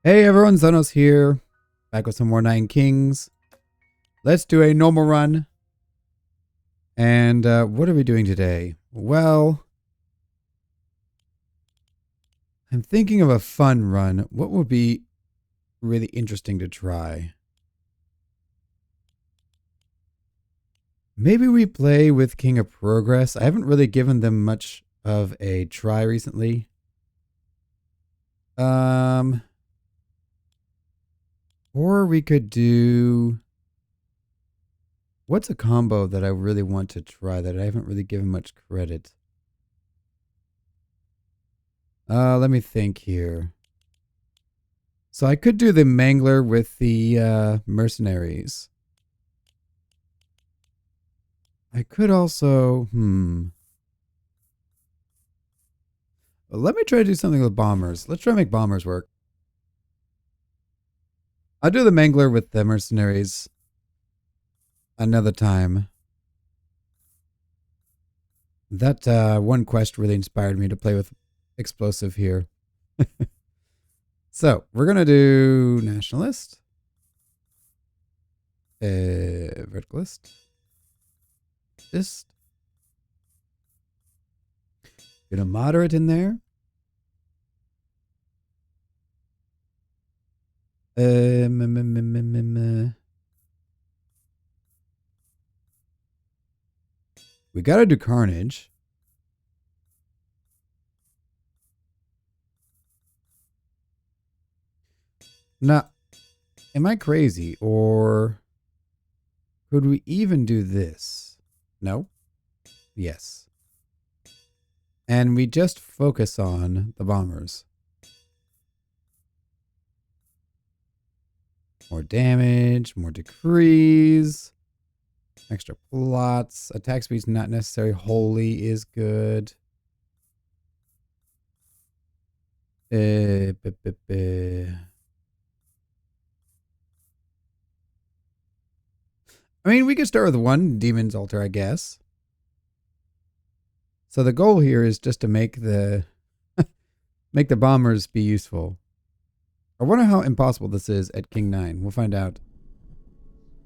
Hey everyone, Zhonos here, back with some more Nine Kings. Let's do a normal run. And what are we doing today? Well, I'm thinking of a fun run. What would be really interesting to try? Maybe we play with King of Progress. I haven't really given them much of a try recently. Or we could do... What's a combo that I really want to try that I haven't really given much credit? Let me think here. So I could do the Mangler with the mercenaries. I could also, let me try to do something with bombers. Let's try to make bombers work. I'll do the Mangler with the mercenaries another time. That one quest really inspired me to play with explosive here. So we're gonna do nationalist, verticalist, just gonna moderate in there. We gotta do carnage. Now, am I crazy, or could we even do this? No? Yes. And we just focus on the bombers. More damage, more decrees, extra plots. Attack speed's not necessary. Holy is good. I mean, we could start with one Demon's Altar, I guess. So the goal here is just to make the make the bombers be useful. I wonder how impossible this is at King 9. We'll find out.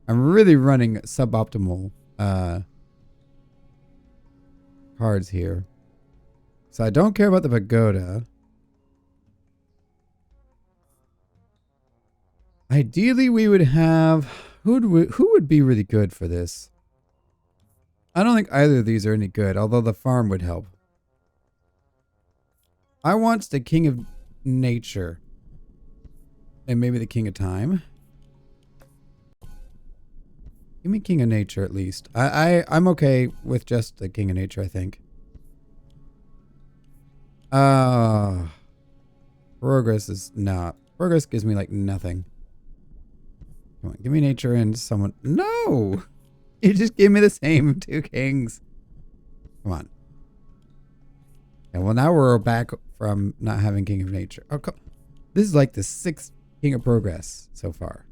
I'm really running suboptimal cards here. So I don't care about the pagoda. Ideally, we would have... Who would be really good for this? I don't think either of these are any good, although the farm would help. I want the King of Nature. And maybe the King of Time. Give me King of Nature at least. I'm okay with just the King of Nature, I think. Progress is not. Progress gives me like nothing. Come on, give me nature and someone. No! You just gave me the same two kings. Come on. And well, now we're back from not having King of Nature. Oh, come. This is like the 6th King of Progress so far.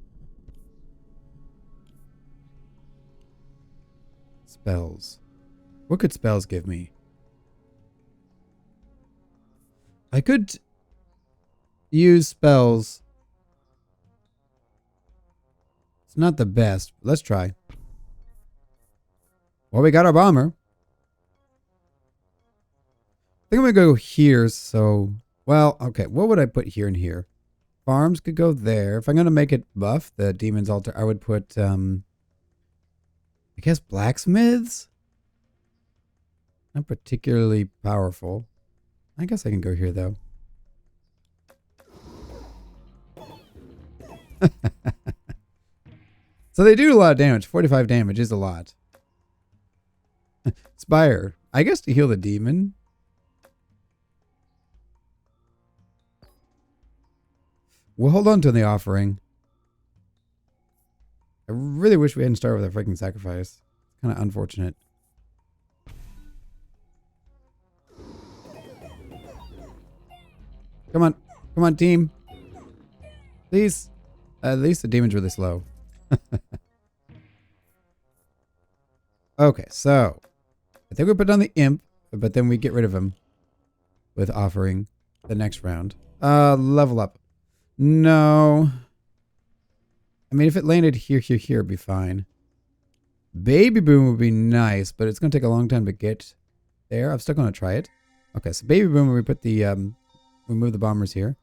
Spells. What could spells give me? I could use spells. It's not the best. Let's try. Well, we got our bomber. I think I'm going to go here, so... Well, okay. What would I put here and here? Farms could go there. If I'm going to make it buff, the Demon's Altar, I would put, I guess blacksmiths? Not particularly powerful. I guess I can go here, though. So they do a lot of damage. 45 damage is a lot. Spire. I guess to heal the demon. We'll hold on to the offering. I really wish we hadn't started with a freaking sacrifice. It's kind of unfortunate. Come on. Come on, team. Please. At least the demon's really slow. Okay, so I think we put down the imp, but then we get rid of him with offering the next round. Level up. No. I mean, if it landed here, it'd be fine. Baby boom would be nice, but it's going to take a long time to get there. I'm still going to try it. Okay, so baby boom, we put the, we move the bombers here.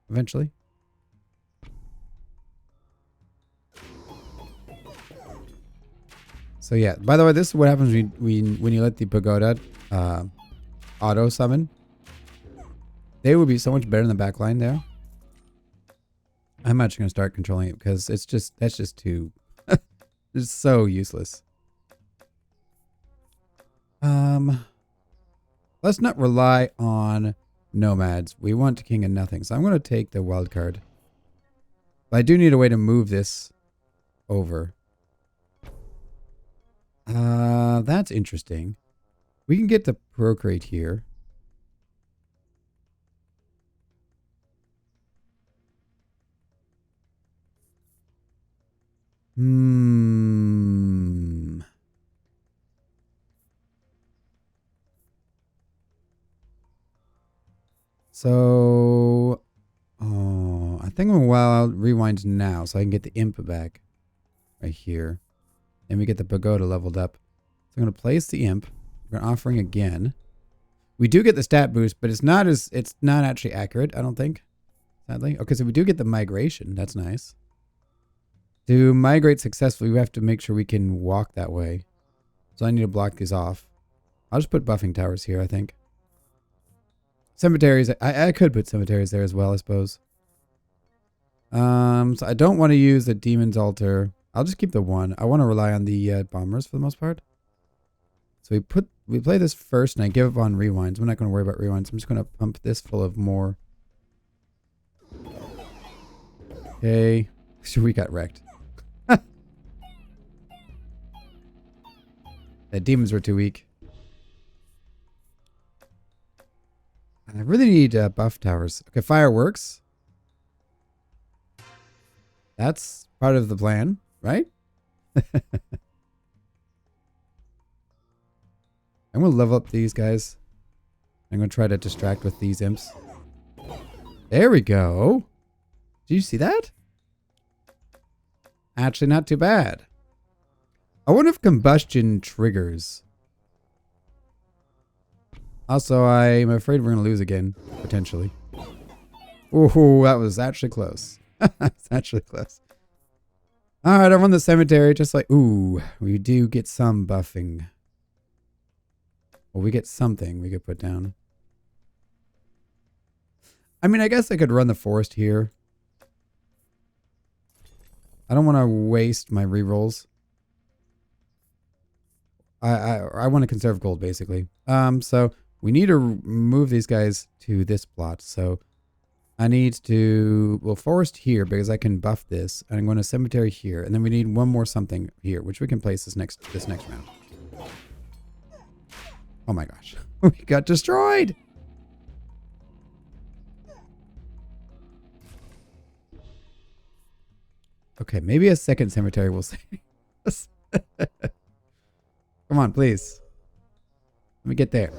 Eventually. So yeah, by the way, this is what happens when you let the pagoda auto summon. They would be so much better in the back line there. I'm actually going to start controlling it because that's just too, it's so useless. Let's not rely on nomads. We want king and nothing. So I'm going to take the wild card. But I do need a way to move this over. That's interesting. We can get the procreate here. So, I think I'll rewind now so I can get the imp back right here. And we get the pagoda leveled up. So I'm going to place the imp. We're offering again. We do get the stat boost, but it's not actually accurate, I don't think. Sadly. Okay, so we do get the migration. That's nice. To migrate successfully, we have to make sure we can walk that way. So I need to block these off. I'll just put buffing towers here, I think. Cemeteries, I could put cemeteries there as well, I suppose. So I don't want to use the demon's altar. I'll just keep the one. I want to rely on the bombers for the most part. So we play this first, and I give up on rewinds. We're not going to worry about rewinds. I'm just going to pump this full of more. Okay. So we got wrecked. The demons were too weak. I really need buff towers. Okay, fireworks. That's part of the plan, right? I'm going to level up these guys. I'm going to try to distract with these imps. There we go. Did you see that? Actually, not too bad. I wonder if combustion triggers. Also, I'm afraid we're going to lose again, potentially. Ooh, that was actually close. It's actually close. Alright, I run the cemetery just like... Ooh, we do get some buffing. Well, we get something we could put down. I mean, I guess I could run the forest here. I don't want to waste my rerolls. I want to conserve gold, basically. So we need to move these guys to this plot. So I need to, well, forest here because I can buff this. And I'm going to cemetery here. And then we need one more something here, which we can place this next round. Oh my gosh. We got destroyed. Okay, maybe a second cemetery will save us. Come on, please. Let me get there.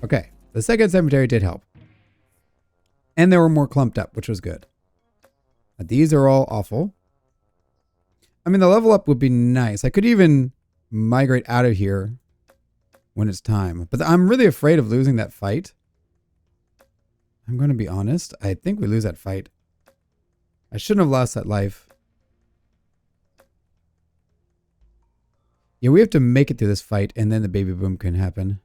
Okay, the second cemetery did help. And they were more clumped up, which was good. These are all awful. I mean, the level up would be nice. I could even migrate out of here when it's time. But I'm really afraid of losing that fight. I'm going to be honest. I think we lose that fight. I shouldn't have lost that life. Yeah, we have to make it through this fight, and then the baby boom can happen.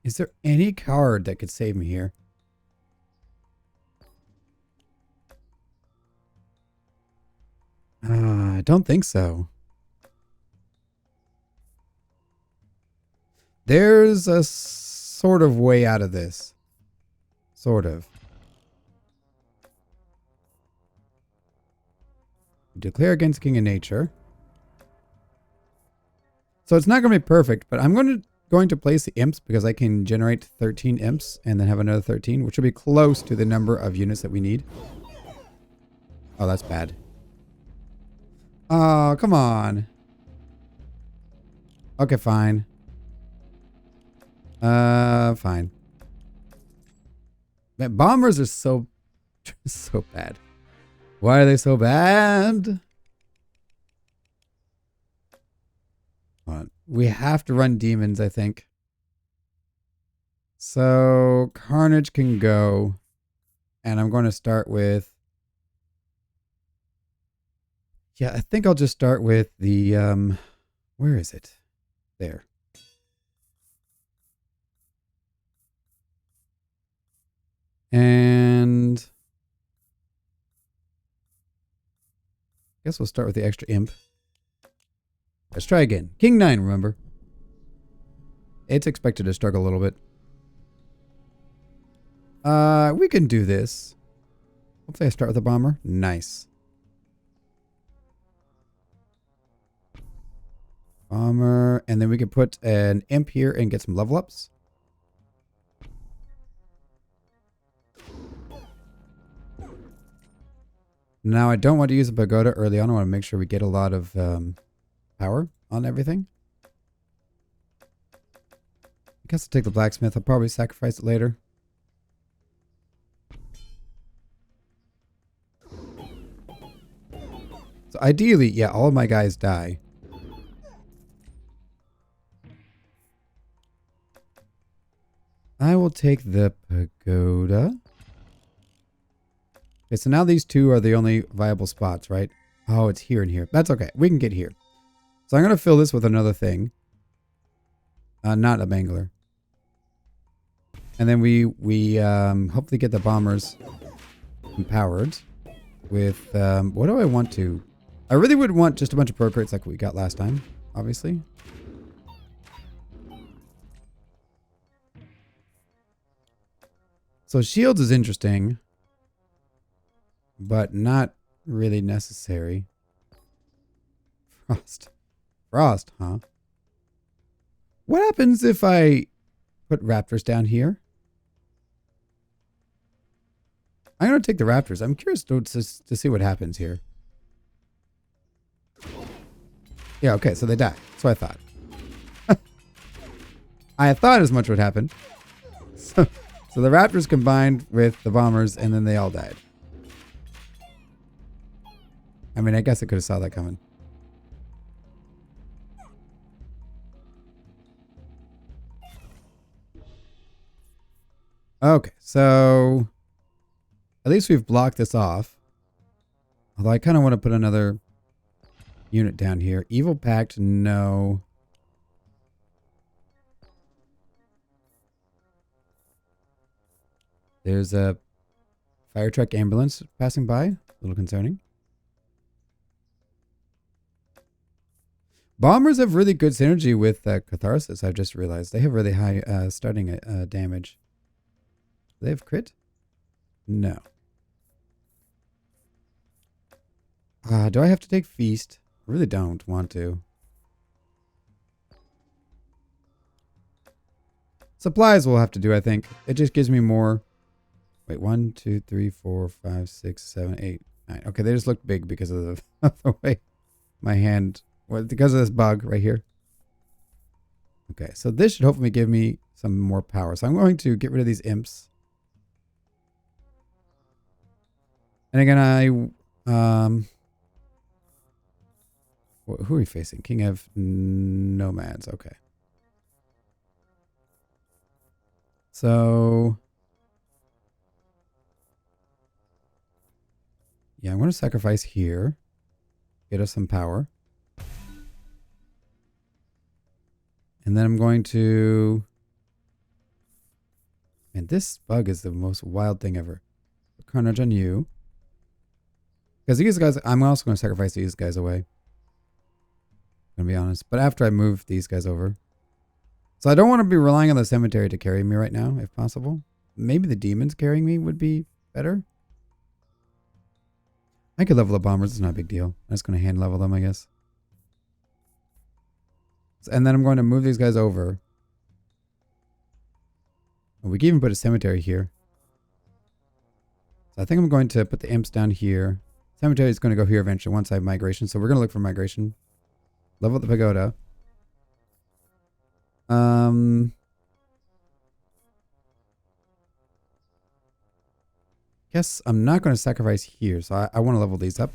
Is there any card that could save me here? I don't think so. There's a sort of way out of this. Sort of. Declare against King of Nature. So it's not going to be perfect, but I'm going to place the imps because I can generate 13 imps and then have another 13, which will be close to the number of units that we need. Oh, that's bad. Oh, come on. Okay, fine. Fine. Man, bombers are so so bad. Why are they so bad? Hold on. We have to run demons, I think. So Carnage can go. And I'm going to start with... Yeah, I think I'll just start with the... where is it? There. And... I guess we'll start with the extra imp. Let's try again. King 9, remember? It's expected to struggle a little bit. We can do this. Hopefully I start with a bomber. Nice. Bomber. And then we can put an imp here and get some level ups. Now I don't want to use a pagoda early on. I want to make sure we get a lot of power on everything. I guess I'll take the blacksmith. I'll probably sacrifice it later. So ideally, yeah, all of my guys die. I will take the pagoda. Okay, so now these two are the only viable spots, right? Oh, it's here and here. That's okay. We can get here. So I'm going to fill this with another thing. Not a mangler. And then we hopefully get the bombers empowered with... what do I want to... I really would want just a bunch of procrates like we got last time, obviously. So shields is interesting, but not really necessary. Frost, huh? What happens if I put raptors down here? I'm going to take the raptors. I'm curious to see what happens here. Yeah, okay, so they die. That's what I thought. I thought as much would happen. So the raptors combined with the bombers, and then they all died. I mean, I guess I could have saw that coming. Okay, so at least we've blocked this off. Although I kind of want to put another unit down here. Evil Pact, no. There's a fire truck ambulance passing by. A little concerning. Bombers have really good synergy with Catharsis, I've just realized. They have really high starting damage. Do they have crit? No. Do I have to take Feast? I really don't want to. Supplies will have to do, I think. It just gives me more. Wait, 1, 2, 3, 4, 5, 6, 7, 8, 9. Okay, they just look big because of the, of the way my hand... Well, because of this bug right here. Okay, so this should hopefully give me some more power. So I'm going to get rid of these imps. And again, who are we facing? King of Nomads. Okay. So... yeah, I'm going to sacrifice here. Get us some power. And then I'm going to... Man, this bug is the most wild thing ever. Carnage on you. Because these guys... I'm also going to sacrifice these guys away. I'm going to be honest. But after I move these guys over. So I don't want to be relying on the cemetery to carry me right now, if possible. Maybe the demons carrying me would be better. I could level the bombers. It's not a big deal. I'm just going to hand level them, I guess. And then I'm going to move these guys over. We can even put a cemetery here. So I think I'm going to put the imps down here. Cemetery is going to go here eventually once I have migration. So we're going to look for migration. Level the pagoda. Guess I'm not going to sacrifice here. So I want to level these up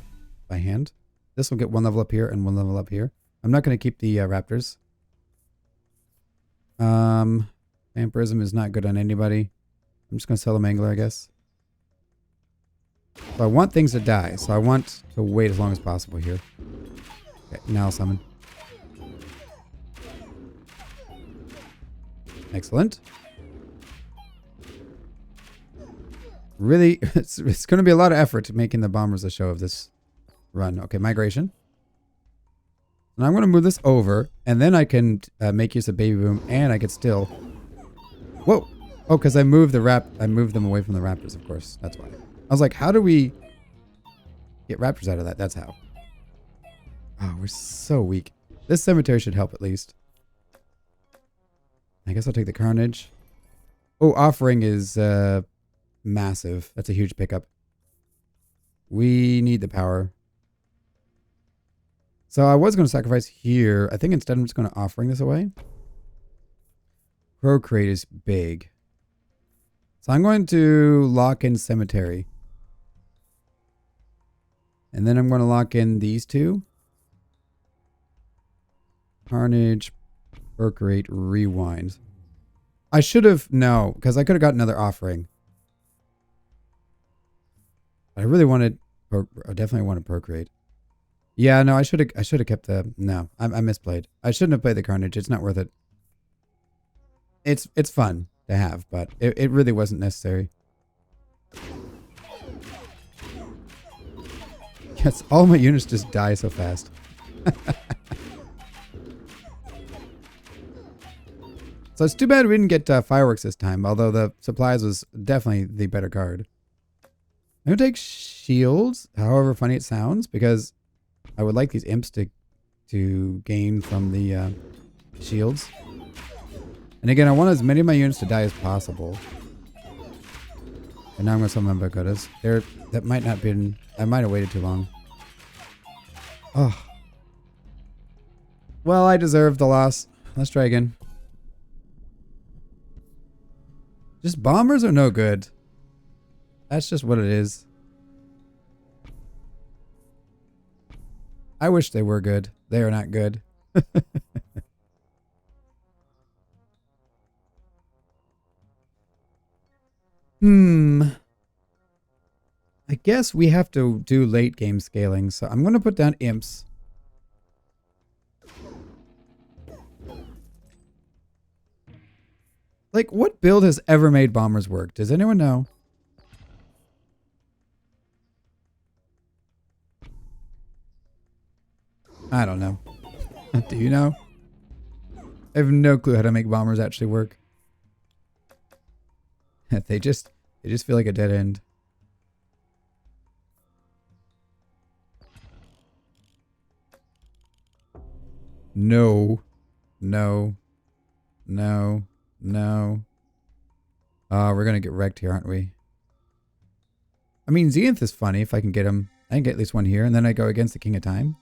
by hand. This will get 1 level up here and 1 level up here. I'm not going to keep the raptors. Vampirism is not good on anybody. I'm just going to sell the Mangler, I guess. So I want things to die. So I want to wait as long as possible here. Okay, now I'll summon. Excellent. Really, it's going to be a lot of effort making the bombers a show of this run. Okay, migration. And I'm going to move this over, and then I can make use of baby boom, and I could still. Whoa! Oh, because I moved I moved them away from the raptors, of course. That's why. I was like, how do we get raptors out of that? That's how. Oh, we're so weak. This cemetery should help at least. I guess I'll take the carnage. Oh, offering is massive. That's a huge pickup. We need the power. So I was going to sacrifice here. I think instead I'm just going to offering this away. Procreate is big. So I'm going to lock in cemetery. And then I'm going to lock in these two. Carnage, procreate, rewind. I should have, no, because I could have got another offering. I really wanted, I definitely want to procreate. Yeah, no, I should have kept the, no, I misplayed. I shouldn't have played the carnage. It's not worth it. It's fun to have, but it really wasn't necessary. Yes, all my units just die so fast. So it's too bad we didn't get fireworks this time, although the supplies was definitely the better card. I'm going to take shields, however funny it sounds, because I would like these imps to gain from the shields. And again, I want as many of my units to die as possible. And now I'm going to summon my pagodas. That might not have been, I might have waited too long. Oh. Well, I deserve the loss. Let's try again. Just bombers are no good. That's just what it is. I wish they were good. They are not good. I guess we have to do late game scaling, so I'm going to put down imps. Like, what build has ever made bombers work? Does anyone know? I don't know. Do you know? I have no clue how to make bombers actually work. They just feel like a dead end. No. No. No. No. We're gonna get wrecked here, aren't we? I mean, Zenith is funny if I can get him. I can get at least one here, and then I go against the King of Time.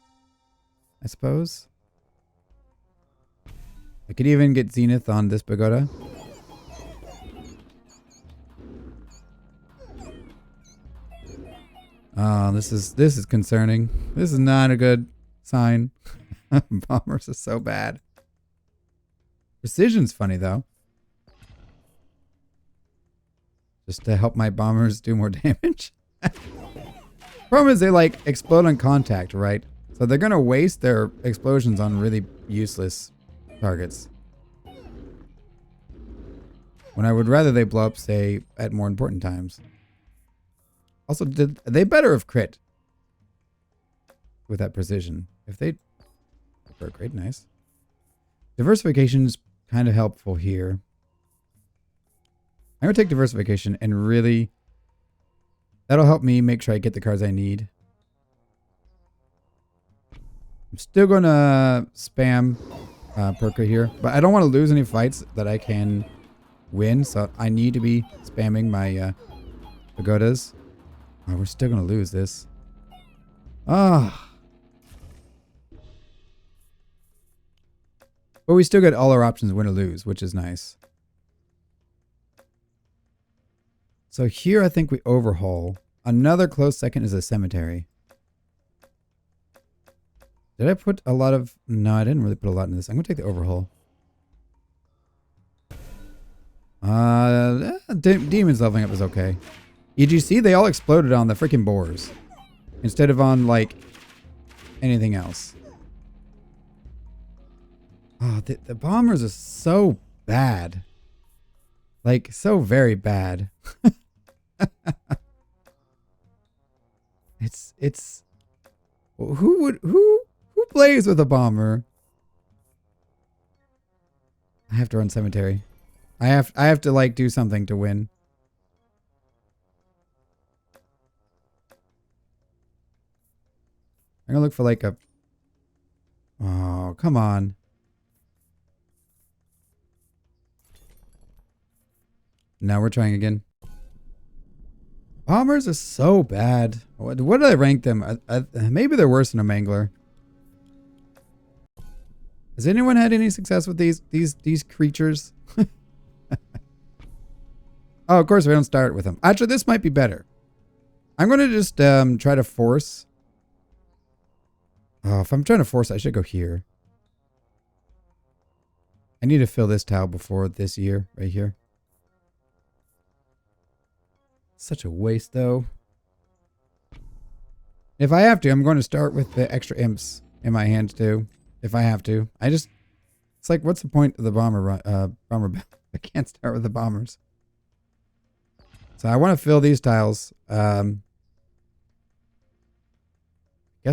I suppose. I could even get Zenith on this pagoda. Oh, this is concerning. This is not a good sign. Bombers are so bad. Precision's funny though. Just to help my bombers do more damage. Problem is they like explode on contact, right? So they're gonna waste their explosions on really useless targets. When I would rather they blow up, say, at more important times. Also, they better have crit with that precision. If they were great, nice. Diversification's kind of helpful here. I'm gonna take diversification and really that'll help me make sure I get the cards I need. I'm still gonna spam Perka here, but I don't want to lose any fights that I can win, so I need to be spamming my pagodas. Oh, we're still gonna lose this. Ah. But we still get all our options win or lose, which is nice. So here I think we overhaul. Another close second is a cemetery. Did I put a lot of... No, I didn't really put a lot in this. I'm going to take the overhaul. Demons leveling up is okay. Did you see? They all exploded on the freaking boars. Instead of on, like, anything else. Oh, the bombers are so bad. Like, so very bad. It's... Who plays with a bomber? I have to run cemetery. I have to like do something to win. I'm gonna look for like a... Oh, come on. Now we're trying again. Bombers are so bad. What did I rank them? Maybe they're worse than a Mangler. Has anyone had any success with these creatures? Oh, of course we don't start with them. Actually, this might be better. I'm going to just try to force. Oh, if I'm trying to force, I should go here. I need to fill this tile before this year, right here. Such a waste, though. If I have to, I'm going to start with the extra imps in my hand, too. If I have to. It's like, what's the point of the bomber? I can't start with the bombers. So I want to fill these tiles. Guess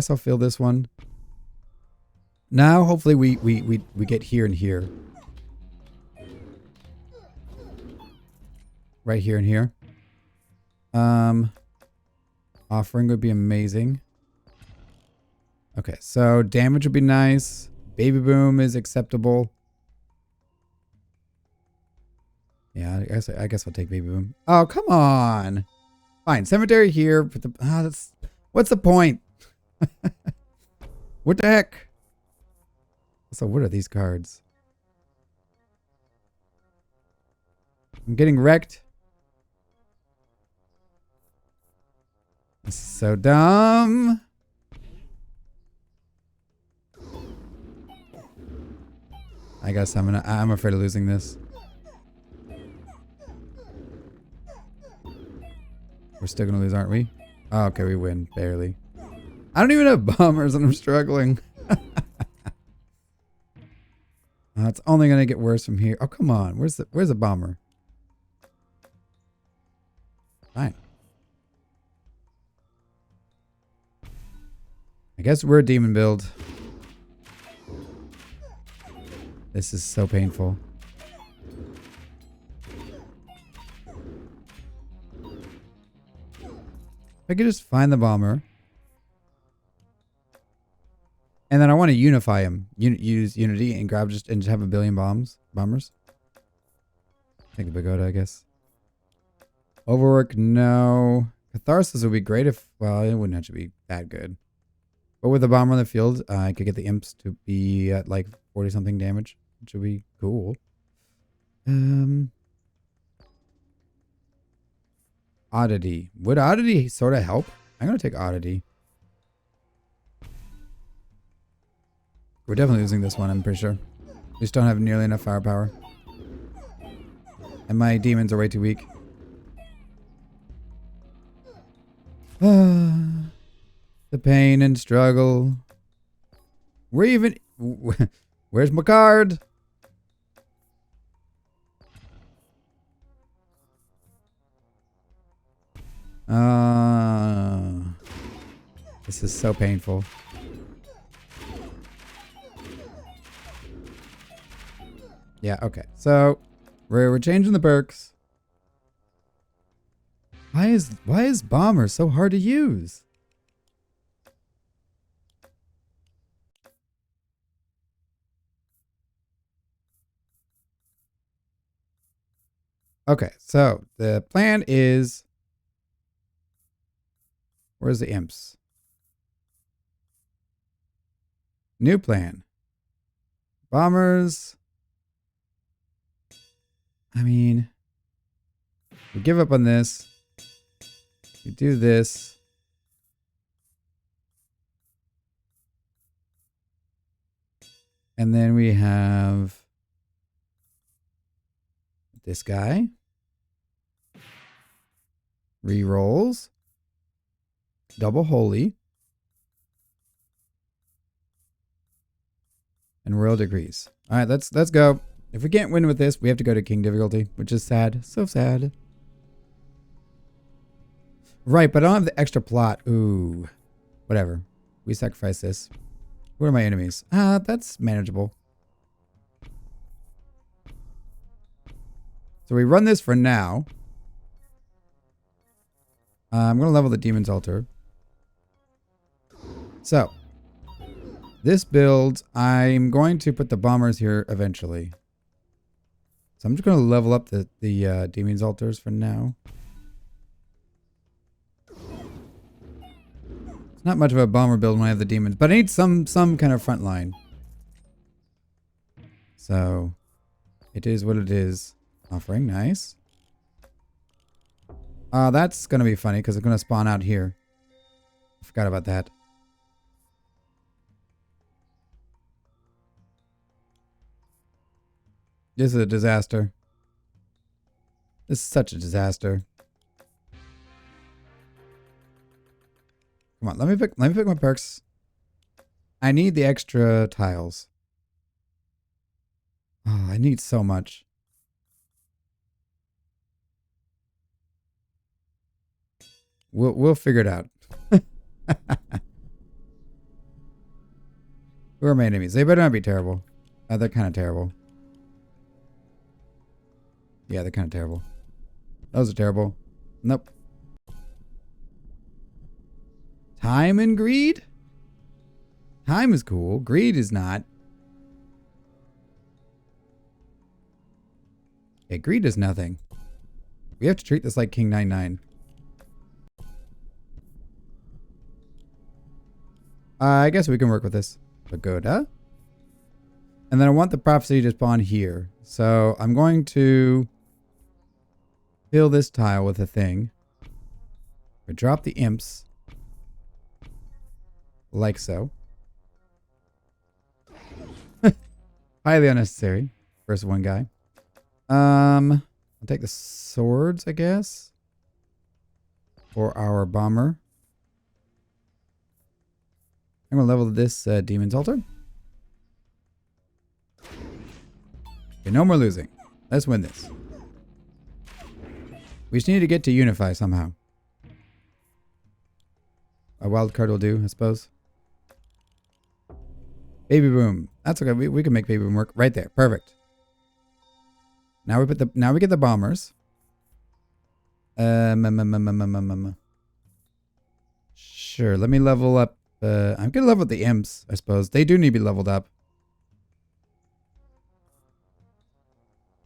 I'll fill this one. Now, hopefully we get here and here. Right here and here. Offering would be amazing. Okay, so damage would be nice. Baby boom is acceptable. Yeah, I guess I'll take baby boom. Oh, come on. Fine, cemetery here. But what's the point? What the heck? So what are these cards? I'm getting wrecked. This is so dumb. I guess I'm afraid of losing this. We're still gonna lose, aren't we? Oh, okay, we win. Barely. I don't even have bombers and I'm struggling. It's only gonna get worse from here. Oh, come on. Where's the bomber? Fine. I guess we're a demon build. This is so painful. If I could just find the bomber. And then I want to unify him. Use unity and grab and just have a billion bombers. Take the pagoda, I guess. Overwork, no. Catharsis would be great if, well, it wouldn't actually be that good. But with the bomber on the field, I could get the imps to be at like 40 something damage, which would be cool. Oddity. Would oddity sort of help? I'm going to take oddity. We're definitely losing this one, I'm pretty sure. We just don't have nearly enough firepower. And my demons are way too weak. The pain and struggle. Where's my card? This is so painful. Yeah, okay. So we're changing the perks. Why is bomber so hard to use? Okay, so the plan is, where's the imps? New plan. Bombers. I mean, we give up on this. We do this. And then we have this guy. Rerolls. Double holy. And royal degrees. All right, let's go. If we can't win with this, we have to go to king difficulty, which is sad. So sad. Right, but I don't have the extra plot. Ooh. Whatever. We sacrifice this. Who are my enemies? That's manageable. So we run this for now. I'm going to level the demon's altar. So, this build, I'm going to put the bombers here eventually. So I'm just going to level up the demon's altars for now. It's not much of a bomber build when I have the demons, but I need some kind of front line. So, it is what it is. Offering, nice. That's going to be funny because it's going to spawn out here. I forgot about that. This is a disaster. This is such a disaster. Come on, let me pick my perks. I need the extra tiles. Oh, I need so much. We'll figure it out. Who are my enemies? They better not be terrible. They're kind of terrible. Yeah, they're kind of terrible. Those are terrible. Nope. Time and greed? Time is cool. Greed is not. Yeah, greed is nothing. We have to treat this like King 99. I guess we can work with this. Pagoda. And then I want the prophecy to spawn here. So I'm going to fill this tile with a thing. We drop the imps. Like so. Highly unnecessary. First one guy. I'll take the swords, I guess. For our bomber. I'm going to level this demon's altar. Okay, no more losing. Let's win this. We just need to get to unify somehow. A wild card will do, I suppose. Baby boom. That's okay. We can make baby boom work right there. Perfect. Now we get the bombers. Sure. Let me level up. I'm gonna level up the imps, I suppose. They do need to be leveled up.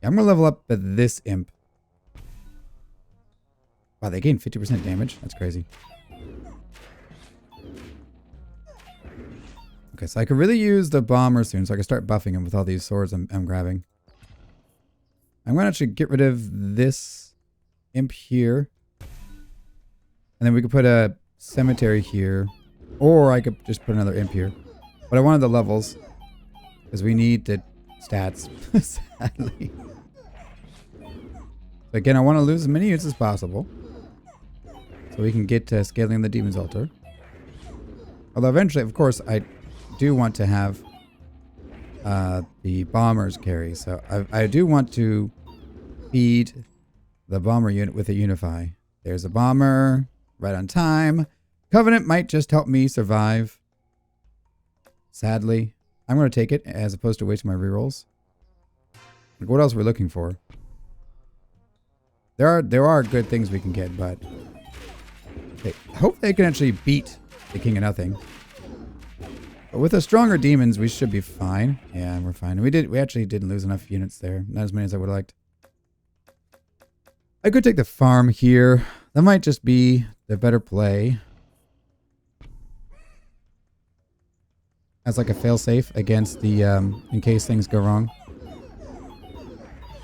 Yeah, I'm gonna level up this imp. Wow, they gain 50% damage. That's crazy. Okay, so I could really use the bomber soon, so I can start buffing him with all these swords I'm grabbing. I'm gonna actually get rid of this imp here. And then we could put a cemetery here. Or I could just put another imp here. But I wanted the levels. Because we need the stats, sadly. So again, I want to lose as many units as possible. So we can get to scaling the Demon's Altar. Although eventually, of course, I do want to have the bombers carry. So I do want to feed the bomber unit with a Unify. There's a bomber, right on time. Covenant might just help me survive. Sadly. I'm going to take it as opposed to wasting my rerolls. Like, what else are we looking for? There are good things we can get, but okay, I hope they can actually beat the King of Nothing. But with the stronger demons, we should be fine. Yeah, we're fine. We actually didn't lose enough units there. Not as many as I would have liked. I could take the farm here. That might just be the better play. As like a failsafe against the, in case things go wrong.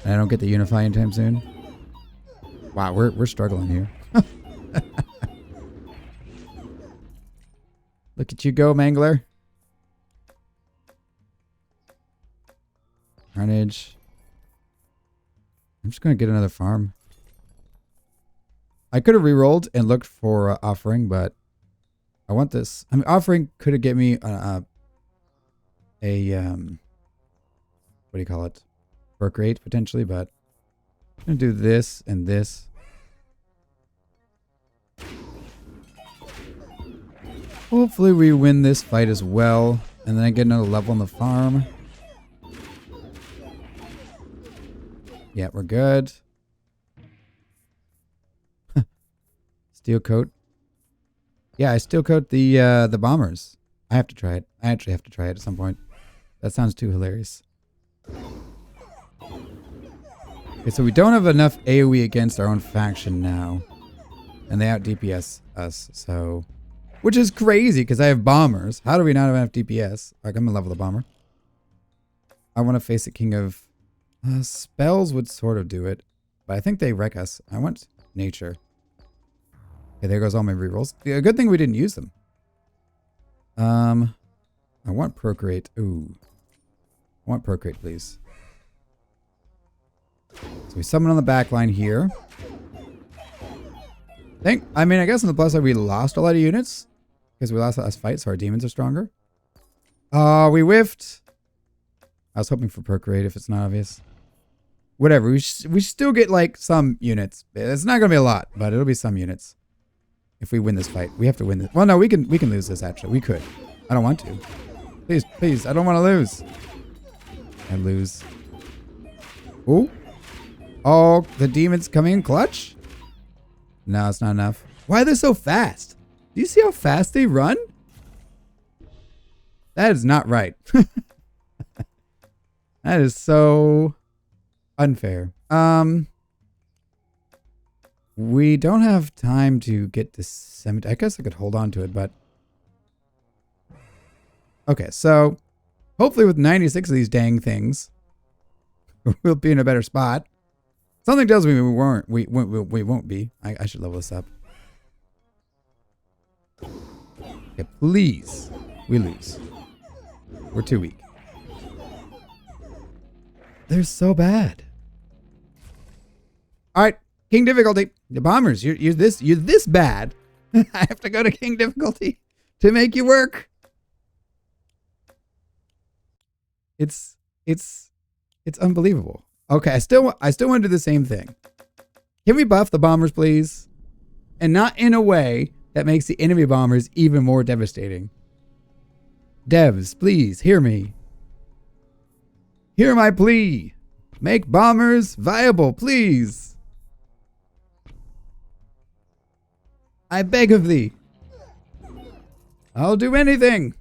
And I don't get the Unify anytime soon. Wow, we're struggling here. Look at you go, Mangler. Carnage. I'm just going to get another farm. I could have re-rolled and looked for offering, but I want this. I mean, offering could have get me what do you call it? Work rate potentially, but I'm going to do this and this. Hopefully we win this fight as well, and then I get another level on the farm. Yeah, we're good. Steel coat. Yeah, I steel coat the bombers. I have to try it. I actually have to try it at some point. That sounds too hilarious. Okay, so we don't have enough AoE against our own faction now. And they out DPS us, so... Which is crazy, because I have bombers. How do we not have enough DPS? Like, I'm gonna level the bomber. I want to face a king of... spells would sort of do it. But I think they wreck us. I want nature. Okay, there goes all my rerolls. Yeah, good thing we didn't use them. I want procreate. Ooh. I want procreate, please. So we summon on the back line here. I mean, I guess on the plus side we lost a lot of units. Because we lost last fight, so our demons are stronger. Oh, we whiffed. I was hoping for procreate if it's not obvious. Whatever, we still get like some units. It's not going to be a lot, but it'll be some units. If we win this fight. We have to win this. Well, no, we can lose this actually. We could. I don't want to. Please, please, I don't want to lose. I lose. Ooh. Oh, the demons coming in clutch? No, it's not enough. Why are they so fast? Do you see how fast they run? That is not right. That is so unfair. We don't have time to get this cemetery. I guess I could hold on to it, but... Okay, so... Hopefully with 96 of these dang things, we'll be in a better spot. Something tells me we won't be. I should level this up. Okay, please. We lose. We're too weak. They're so bad. Alright, king difficulty. The bombers, you're this bad. I have to go to king difficulty to make you work. It's unbelievable. Okay, I still want to do the same thing. Can we buff the bombers, please? And not in a way that makes the enemy bombers even more devastating. Devs, please, hear me. Hear my plea. Make bombers viable, please. I beg of thee. I'll do anything.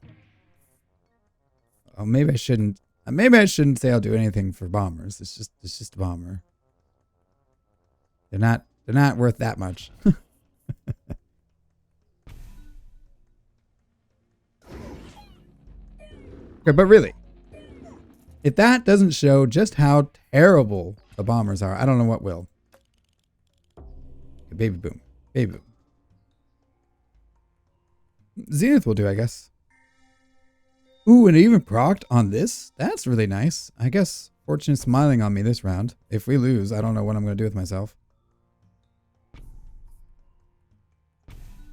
Oh, maybe I shouldn't. Maybe I shouldn't say I'll do anything for bombers. It's just a bomber. They're not worth that much. Okay, but really, if that doesn't show just how terrible the bombers are, I don't know what will. Okay, baby boom. Baby boom. Zenith will do, I guess. Ooh, and it even procced on this? That's really nice. I guess Fortune's smiling on me this round. If we lose, I don't know what I'm going to do with myself.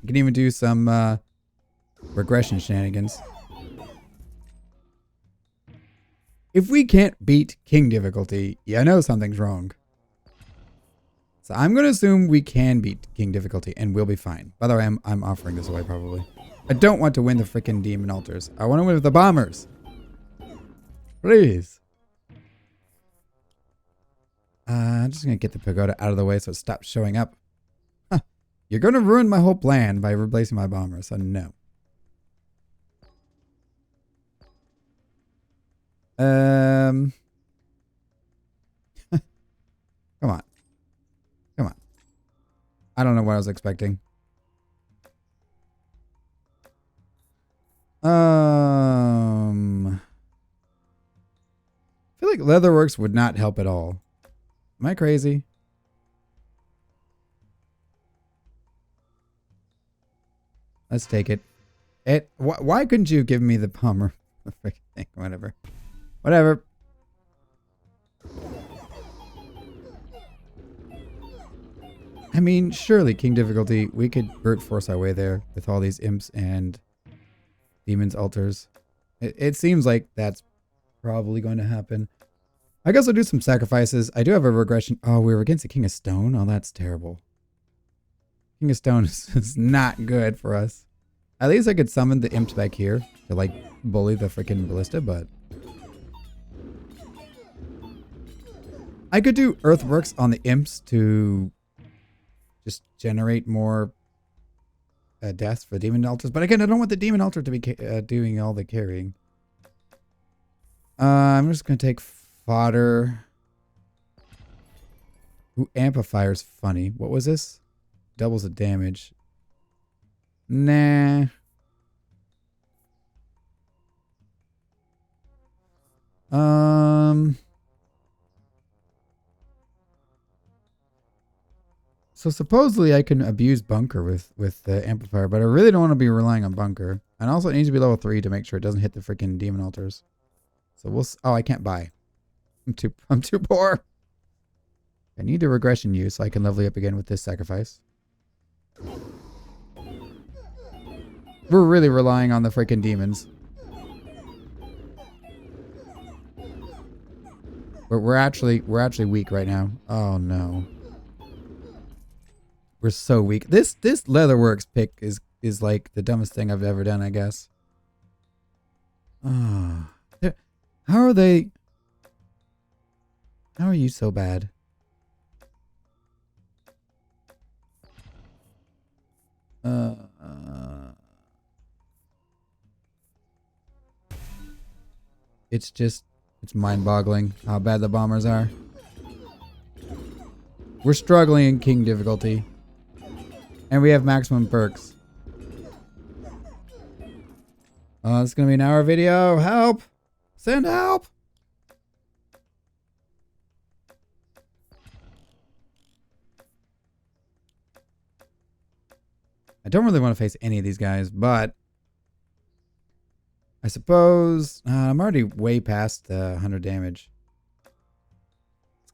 You can even do some regression shenanigans. If we can't beat king difficulty, yeah, I know something's wrong. So I'm going to assume we can beat king difficulty and we'll be fine. By the way, I'm offering this away probably. I don't want to win the freaking demon altars. I want to win with the bombers. Please. I'm just going to get the pagoda out of the way so it stops showing up. Huh. You're going to ruin my whole plan by replacing my bombers, so no. Come on. Come on. I don't know what I was expecting. I feel like Leatherworks would not help at all. Am I crazy? Let's take it. Why couldn't you give me the bomber? The freaking thing. Whatever. Whatever. I mean, surely King difficulty, we could brute force our way there with all these imps and demons altars. It seems like that's probably going to happen. I guess I'll do some sacrifices. I do have a regression. Oh, we were against the King of Stone? Oh, that's terrible. King of Stone is not good for us. At least I could summon the imps back here to, like, bully the freaking ballista, but... I could do earthworks on the imps to just generate more deaths for demon altars. But again, I don't want the demon altar to be doing all the carrying. I'm just going to take fodder. Ooh, amplifier's funny. What was this? Doubles the damage. Nah. So supposedly I can abuse bunker with the amplifier, but I really don't want to be relying on bunker. And also it needs to be level 3 to make sure it doesn't hit the freaking demon altars. So we'll... Oh, I can't buy. I'm too poor. I need a regression use so I can level up again with this sacrifice. We're really relying on the freaking demons. We're actually weak right now. Oh no. We're so weak. This Leatherworks pick is like the dumbest thing I've ever done, I guess. Oh. How are they? How are you so bad? It's mind-boggling how bad the bombers are. We're struggling in King difficulty. And we have maximum perks. Oh, it's gonna be an hour video. Help! Send help! I don't really want to face any of these guys, but I suppose I'm already way past the 100 damage. I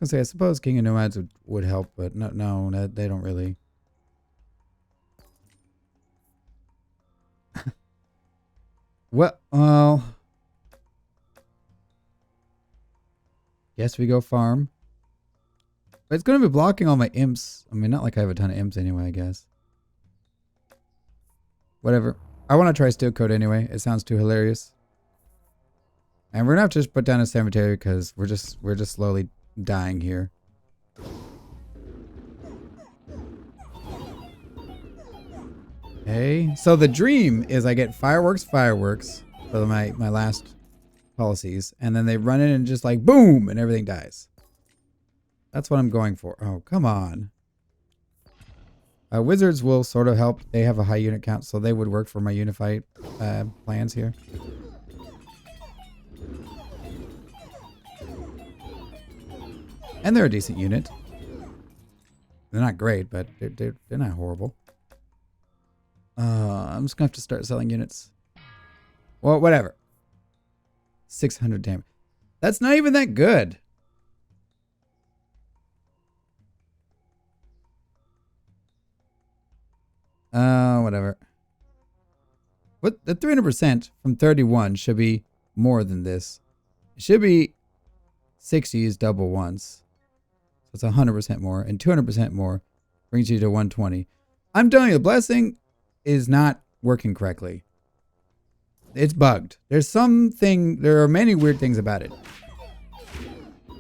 was gonna say I suppose King of Nomads would help, but no, they don't really. Well, guess we go farm. But it's gonna be blocking all my imps. I mean, not like I have a ton of imps anyway, I guess. Whatever. I want to try Steel Code anyway. It sounds too hilarious. And we're gonna have to just put down a cemetery because we're just slowly dying here. Okay. So the dream is I get fireworks for my last policies, and then they run in and just like boom and everything dies. That's what I'm going for. Oh, come on. Wizards will sort of help. They have a high unit count, so they would work for my unified plans here. And they're a decent unit. They're not great, but they're not horrible. I'm just gonna have to start selling units. Well, whatever. 600 damage. That's not even that good. Whatever. What the 300% from 31 should be more than this. It should be 60 is double once. So it's 100% more, and 200% more brings you to 120. I'm telling you, the blessing is not working correctly. It's bugged. There are many weird things about it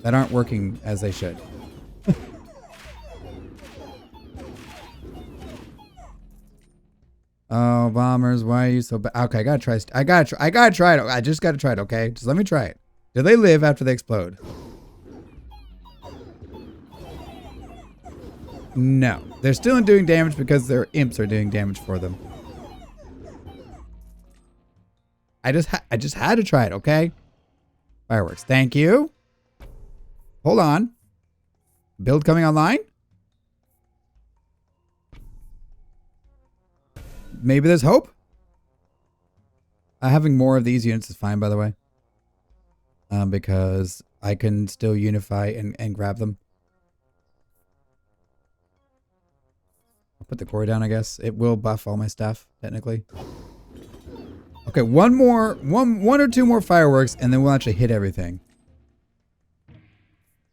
that aren't working as they should. Oh, bombers, why are you so bad? Okay, I gotta try it. I just gotta try it, okay? Just let me try it. Do they live after they explode? No. They're still doing damage because their imps are doing damage for them. I just had to try it, okay? Fireworks. Thank you. Hold on. Build coming online? Maybe there's hope? Having more of these units is fine, by the way. Because I can still unify and grab them. I'll put the quarry down, I guess. It will buff all my stuff, technically. Okay, one or two more fireworks, and then we'll actually hit everything.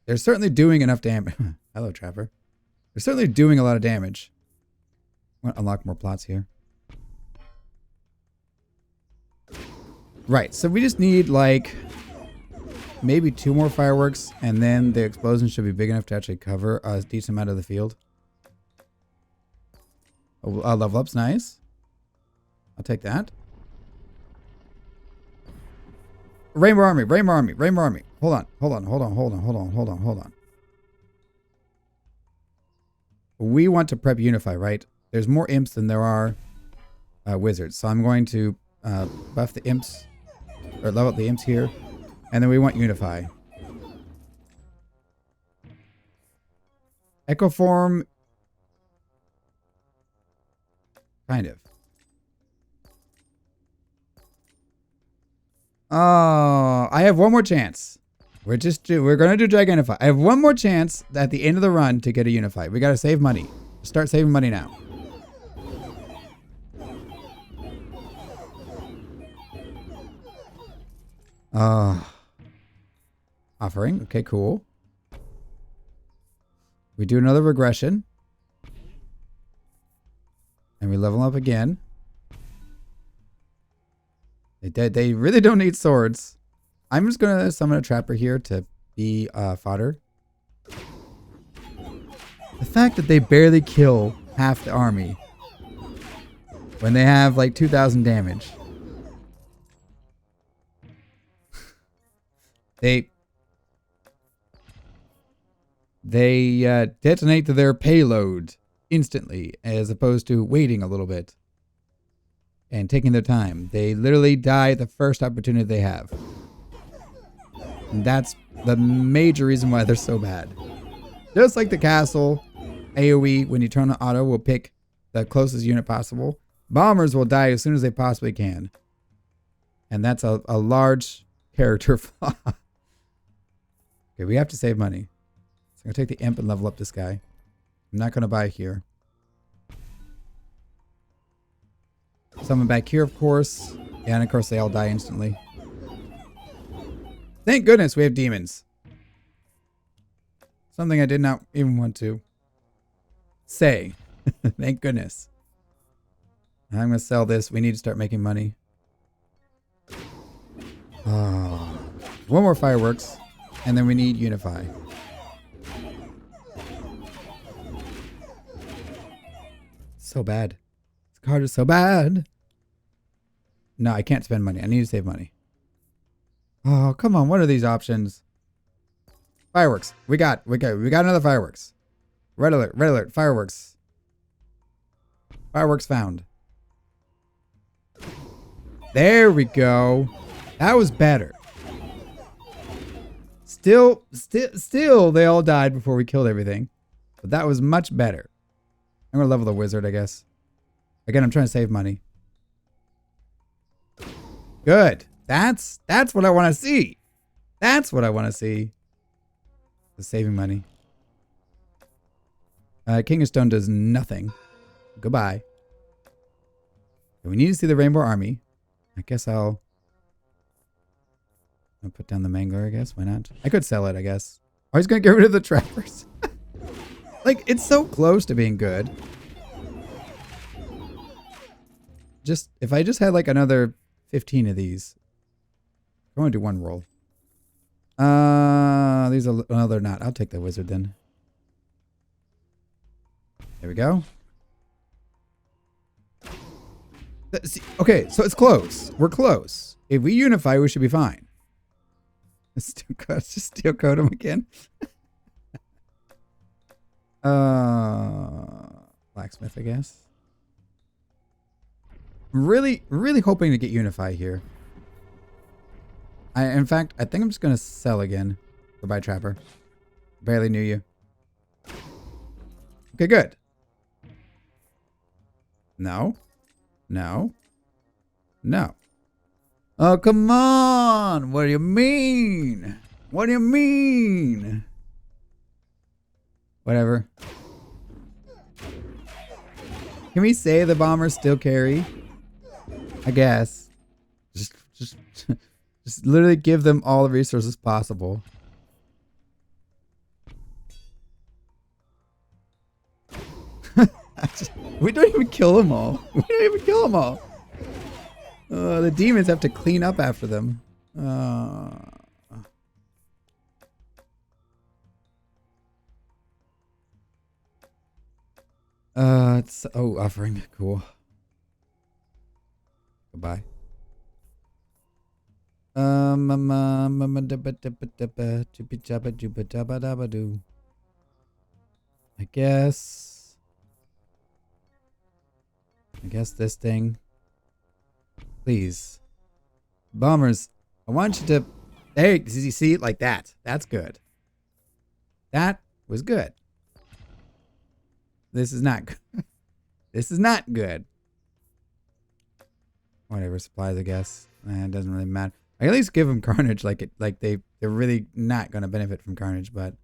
They're certainly doing enough damage. Hello, Trapper. They're certainly doing a lot of damage. I'm going to unlock more plots here. Right, so we just need, like, maybe 2 more fireworks, and then the explosion should be big enough to actually cover a decent amount of the field. Level up's nice. I'll take that. Rainbow Army, Rainbow Army, Rainbow Army. Hold on. We want to prep Unify, right? There's more imps than there are wizards. So I'm going to buff the imps, or level up the imps here. And then we want Unify. Echo Form. Kind of. Oh, I have one more chance. We're gonna do Gigantify. I have one more chance at the end of the run to get a Unify. We gotta save money. Start saving money now. Offering. Okay, cool. We do another regression. And we level up again. They really don't need swords. I'm just going to summon a Trapper here to be fodder. The fact that they barely kill half the army when they have like 2,000 damage. They detonate their payload instantly as opposed to waiting a little bit and taking their time. They literally die at the first opportunity they have. And that's the major reason why they're so bad. Just like the castle, AoE, when you turn on auto, will pick the closest unit possible. Bombers will die as soon as they possibly can. And that's a large character flaw. Okay, we have to save money. So I'm going to take the imp and level up this guy. I'm not going to buy here. Someone back here, of course. Yeah, and of course they all die instantly. Thank goodness we have demons. Something I did not even want to say. Thank goodness. I'm going to sell this. We need to start making money. Oh. One more fireworks. And then we need Unify. So bad. This card is so bad. No, I can't spend money. I need to save money. Oh, come on. What are these options? Fireworks. We got another fireworks. Red alert, fireworks. Fireworks found. There we go. That was better. Still, they all died before we killed everything. But that was much better. I'm going to level the wizard, I guess. Again, I'm trying to save money. Good. That's what I want to see. That's what I want to see. The saving money. King of Stone does nothing. Goodbye. We need to see the Rainbow Army. I guess I'll put down the Mangler, I guess. Why not? I could sell it, I guess. I was going to get rid of the Trappers. Like, it's so close to being good. Just, if I just had like another 15 of these. I want to do one roll. These are, no, they're not. I'll take the wizard then. There we go. See, okay, so it's close. We're close. If we unify, we should be fine. Let's just steel coat him again. Blacksmith, I guess. I'm really hoping to get Unify here. In fact, I think I'm just going to sell again. Goodbye, Trapper. Barely knew you. Okay, good. No. No. No. Oh, come on. What do you mean? What do you mean? Whatever. Can we say the bombers still carry? I guess. Just just literally give them all the resources possible. We don't even kill them all. We don't even kill them all. The demons have to clean up after them. It's offering. Cool. Goodbye. I guess this thing. Please. Bombers, I want you to... Hey, did you see it like that? That's good. That was good. This is not good. This is not good. Whatever, supplies, I guess. It doesn't really matter. I at least give them carnage, they're really not going to benefit from carnage, but...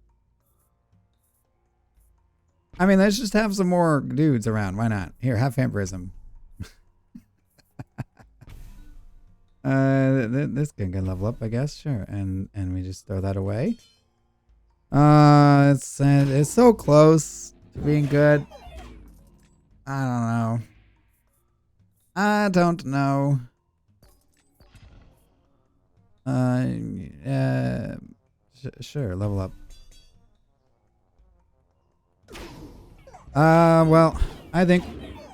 I mean, let's just have some more dudes around. Why not? Here, have vampirism. This can level up, I guess. Sure, and we just throw that away. It's so close to being good. I don't know. Sure, level up. Well, I think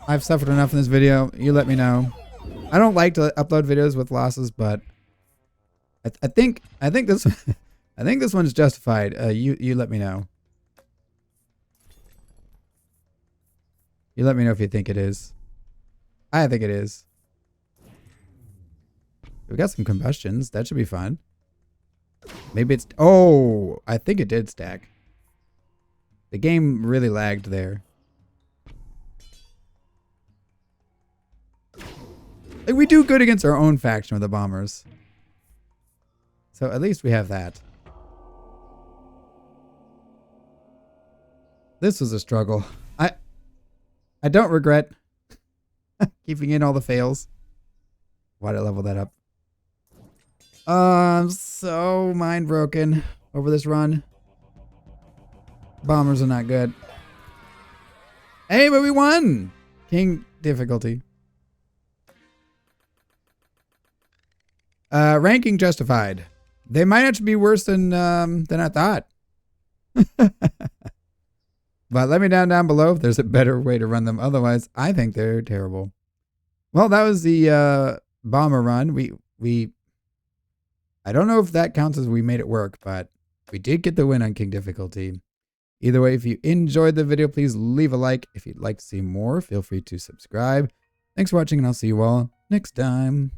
I've suffered enough in this video. You let me know. I don't like to upload videos with losses, but I think this I think this one's justified. You let me know. You let me know if you think it is. I think it is. We got some combustions. That should be fun. Maybe it's... Oh, I think it did stack. The game really lagged there. Like, we do good against our own faction with the bombers. So at least we have that. This was a struggle. I don't regret keeping in all the fails. Why'd I level that up? I'm so mind broken over this run. Bombers are not good. Hey, but we won! King difficulty. Ranking justified. They might actually be worse than I thought. But let me down below if there's a better way to run them. Otherwise, I think they're terrible. Well, that was the bomber run. I don't know if that counts as we made it work, but we did get the win on King difficulty. Either way, if you enjoyed the video, please leave a like. If you'd like to see more, feel free to subscribe. Thanks for watching, and I'll see you all next time.